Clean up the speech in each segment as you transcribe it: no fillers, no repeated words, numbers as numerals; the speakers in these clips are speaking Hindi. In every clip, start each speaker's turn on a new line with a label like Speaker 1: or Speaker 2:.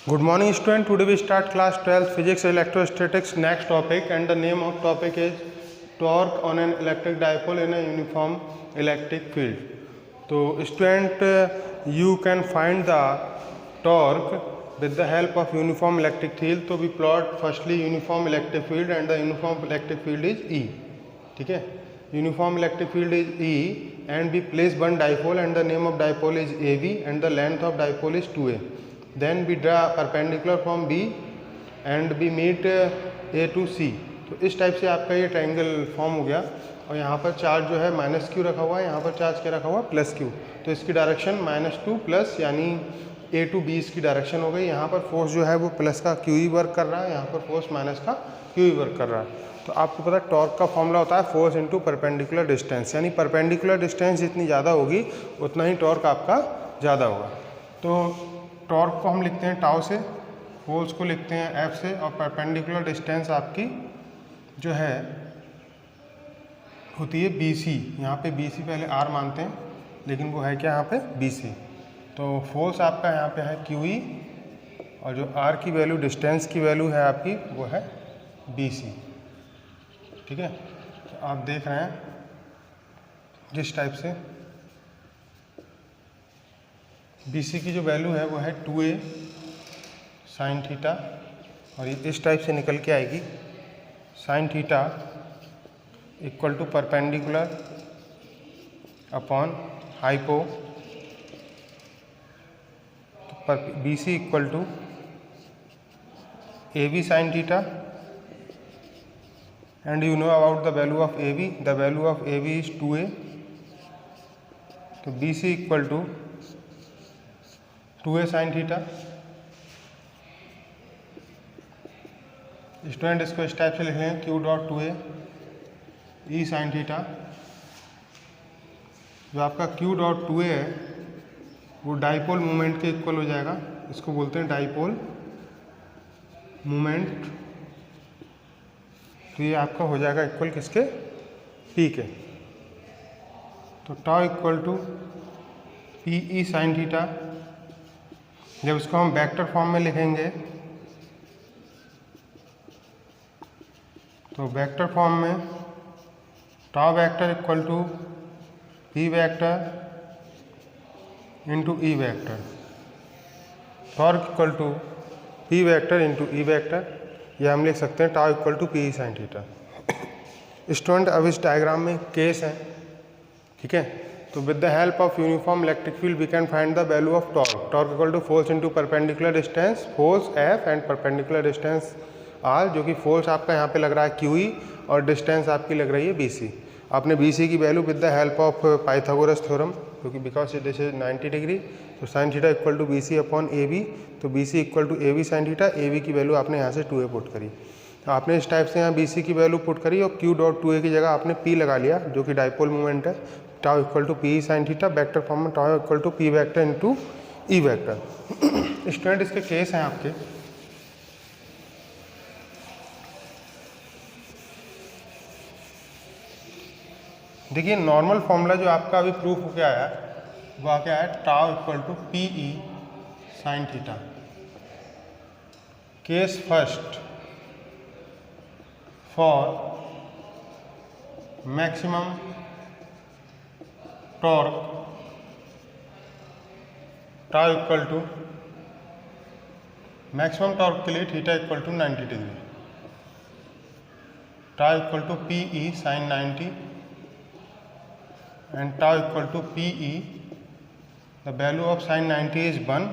Speaker 1: Good morning student. Today we start class 12 physics electrostatics. Next topic, and the name of topic is torque on an electric dipole in a uniform electric field. So student, you can find the torque with the help of uniform electric field. So we plot firstly uniform electric field, and the uniform electric field is E. ठीक है, uniform electric field is E, and we place one dipole and the name of dipole is AB and the length of dipole is 2a. Then we draw perpendicular from B and we meet A to C. तो इस टाइप से आपका ये ट्रायंगल फॉर्म हो गया, और यहाँ पर चार्ज जो है माइनस क्यू रखा हुआ है, यहाँ पर चार्ज क्या रखा हुआ है प्लस क्यू. तो इसकी डायरेक्शन -2 प्लस यानी A टू B इसकी डायरेक्शन हो गई. यहाँ पर फोर्स जो है वो प्लस का क्यू ही वर्क कर रहा है, यहाँ पर फोर्स माइनस का क्यू ही वर्क कर रहा है. तो आपको पता है टॉर्क का फॉर्मूला होता है फोर्स इनटू परपेंडिकुलर डिस्टेंस, यानी परपेंडिकुलर डिस्टेंस जितनी ज़्यादा होगी उतना ही टॉर्क आपका ज़्यादा होगा. तो टॉर्क को हम लिखते हैं टाउ से, फोर्स को लिखते हैं एफ से, और परपेंडिकुलर डिस्टेंस आपकी जो है होती है बी सी. यहाँ पे बी सी पहले आर मानते हैं, लेकिन वो है क्या यहाँ पे बी सी. तो फोर्स आपका यहाँ पे है क्यू ई, और जो आर की वैल्यू डिस्टेंस की वैल्यू है आपकी वो है बी सी. ठीक है, तो आप देख रहे हैं जिस टाइप से बी सी की जो वैल्यू है वो है 2a साइन थीटा, और ये इस टाइप से निकल के आएगी sine theta equal to perpendicular upon hypo. तो B C equal to A B sine theta, and you know about the value of AB. The value of AB is 2a. तो BC equal to 2a sine theta. Student इसको इस टाइप से लिख लें Q dot 2a E sine theta. जो आपका Q डॉट 2a है वो डाइपोल मोमेंट के इक्वल हो जाएगा. इसको बोलते हैं डाइपोल मोमेंट. तो ये आपका हो जाएगा इक्वल किसके, पी के. तो tau equal to P E sine theta. जब इसको हम वेक्टर फॉर्म में लिखेंगे तो वेक्टर फॉर्म में tau vector equal to P vector into E vector. Torque equal to P vector into E vector, या हम लिख सकते हैं tau equal to P E sine theta. Student अब इस डायग्राम में केस है, ठीक है. तो with the help of uniform electric field we can find the value of torque. Torque equal to force into perpendicular distance, force F and perpendicular distance R, जो कि फोर्स आपका यहाँ पे लग रहा है क्यू ई और डिस्टेंस आपकी लग रही है बी सी. आपने बी सी की value with the help of Pythagoras theorem, क्योंकि बिकॉज दिस इज 90 डिग्री, तो sine theta equal to B C upon A B. तो B C equal to A B sine theta, A B की वैल्यू आपने यहाँ से 2a पुट करी. तो आपने इस टाइप से यहाँ बी सी की वैल्यू पुट करी, और क्यू डॉट 2a की जगह आपने पी लगा लिया जो कि डाइपोल मोमेंट है. Tau equal to P sine theta, vector form में tau equal to P vector into E vector. Student इसके केस हैं आपके. देखिए नॉर्मल फॉर्मूला जो आपका अभी प्रूफ होके आया वो आ क्या है, tau equal to P E sine theta. Case first for maximum torque tau equal to, maximum torque के लिए theta equal to 90 degree. Tau equal to P E sine 90 and tau equal to PE. The value of sin 90 is 1,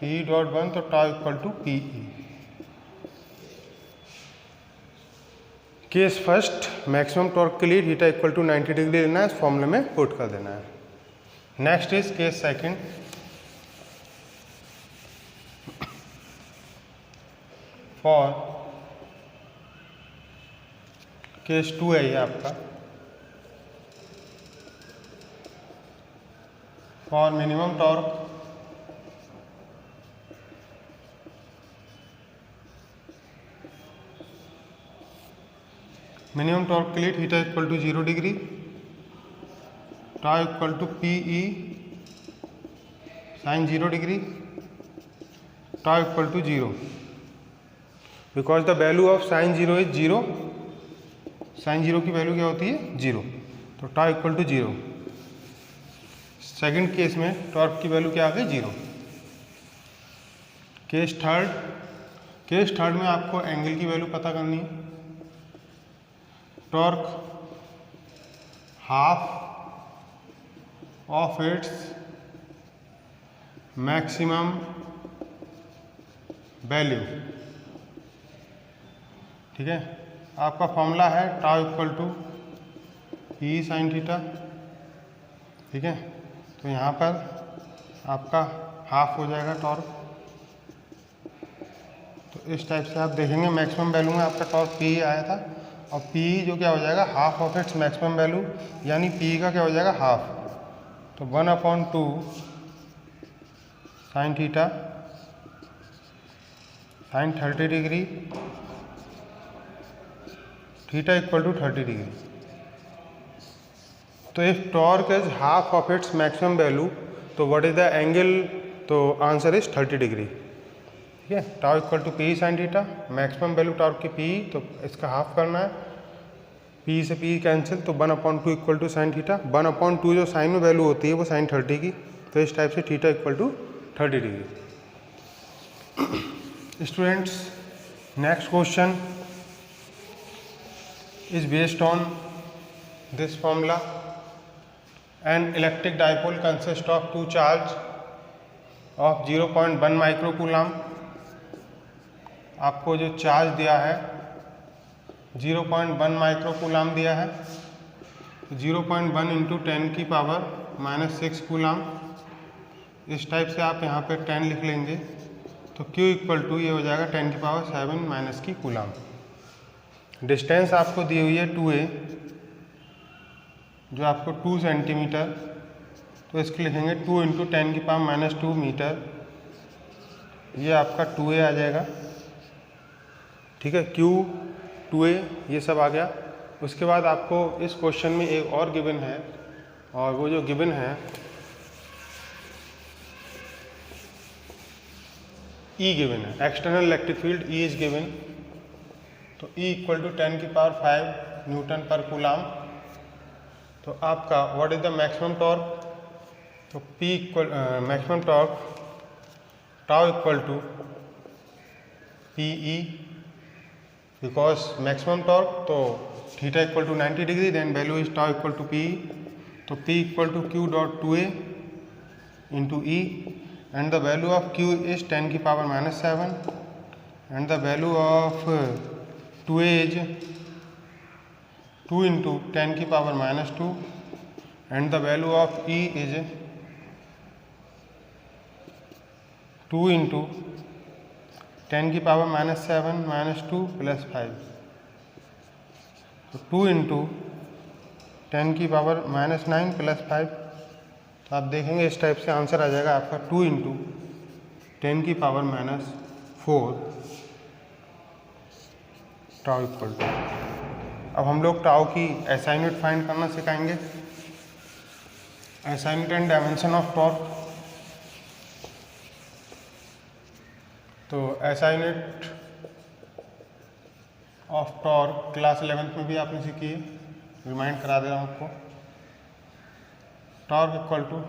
Speaker 1: PE dot 1, तो tau equal to PE. Case first maximum torque के लिए थीटा इक्वल टू 90 डिग्री लेना है, इस फॉर्मूले में पुट कर देना है. Next is case second for case 2 है ये आपका. For minimum torque minimum torque के लिए theta equal to 0 degree, tau equal to P E sine 0 degree, tau equal to 0 because the value of sine 0 is 0। Sine 0 की वैल्यू क्या होती है 0, तो tau equal to 0। Second case में टॉर्क की वैल्यू क्या आ गई 0। केस थर्ड में आपको एंगल की वैल्यू पता करनी है। Torque half of its maximum value, ठीक है। आपका फॉर्मूला है tau equal to P sine theta, ठीक है। तो यहाँ पर आपका हाफ हो जाएगा टॉर्क। तो इस टाइप से आप देखेंगे मैक्सिमम वैल्यू में आपका टॉर्क पी आया था, और पी जो क्या हो जाएगा half of its maximum value, यानी पी का क्या हो जाएगा हाफ। तो 1/2 sine theta sine 30 degree theta equal to 30 degree. तो if torque is half of its maximum value, तो व्हाट इज द एंगल, तो आंसर इज 30 डिग्री, ठीक है। Tau equal to P sine theta, maximum value torque की पी, तो इसका हाफ करना है, पी से पी कैंसिल, तो 1/2 इक्वल टू साइन थीटा। 1/2 जो साइन में वैल्यू होती है वो साइन 30 की, तो इस टाइप से theta equal to 30 degree. Students, next question is based on this formula. An electric dipole consists of two charge of 0.1 microcoulomb. आपको जो चार्ज दिया है 0.1 माइक्रोकूलम दिया है, 0.1 इंटू 10 की पावर -6 कूलम। इस टाइप से आप यहाँ पे 10 लिख लेंगे, तो Q इक्वल टू ये हो जाएगा 10 की पावर 7 माइनस की कूलम। डिस्टेंस आपको दी हुई है 2a, जो आपको 2 सेंटीमीटर, तो इसको लिखेंगे 2 इंटू 10 की पावर -2 मीटर, ये आपका 2a आ जाएगा, ठीक है। Q 2a ये सब आ गया। उसके बाद आपको इस क्वेश्चन में एक और गिवन है, और वो जो गिवन है E गिवन है, external electric field E is given. तो E इक्वल टू 10 की पावर 5 न्यूटन पर कूलम। तो आपका what is the maximum torque, तो P equal maximum torque tau equal to PE, because maximum torque, तो theta equal to 90 degree, then value is tau equal to PE। तो P equal to Q dot 2a into E, and the value of Q is 10 की power -7, and the value of 2a is 2 into 10 की power -2, and the value of E is 2 into 10 की पावर -7 -2 + 5, तो 2 into 10 की पावर -9 + 5। तो आप देखेंगे इस टाइप से आंसर आ जाएगा आपका 2 into 10 की पावर -4 टाउ इक्वल टू। अब हम लोग टाउ की SI यूनिट फाइंड करना सिखाएंगे। SI unit and dimension of torque. तो SI unit of torque class 11th में भी आपने सीखी है, रिमाइंड करा दे रहा हूँ आपको। Torque equal to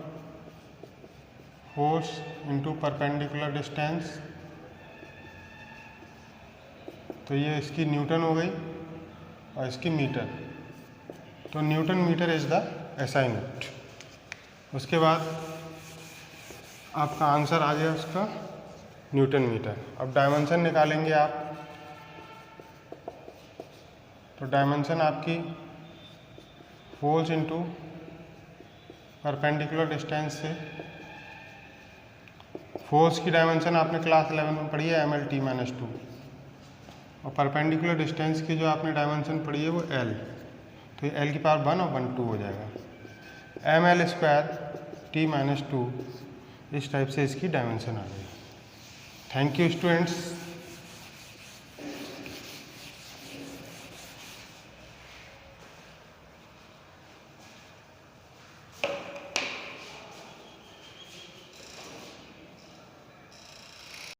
Speaker 1: force into perpendicular distance, तो ये इसकी न्यूटन हो गई और इसकी मीटर, तो newton metre is the SI unit. उसके बाद आपका आंसर आ गया उसका न्यूटन मीटर। अब डायमेंशन निकालेंगे आप, तो डायमेंशन आपकी फोर्स इंटू परपेंडिकुलर डिस्टेंस से, फोर्स की डायमेंशन आपने क्लास 11 में पढ़ी है ML/T-2, और परपेंडिकुलर डिस्टेंस की जो आपने डायमेंशन पढ़ी है वो L, तो ये L की पावर 1 और 1 2 हो जाएगा। ML² T-2, इस टाइप से इसकी डायमेंशन आ गई। Thank you students.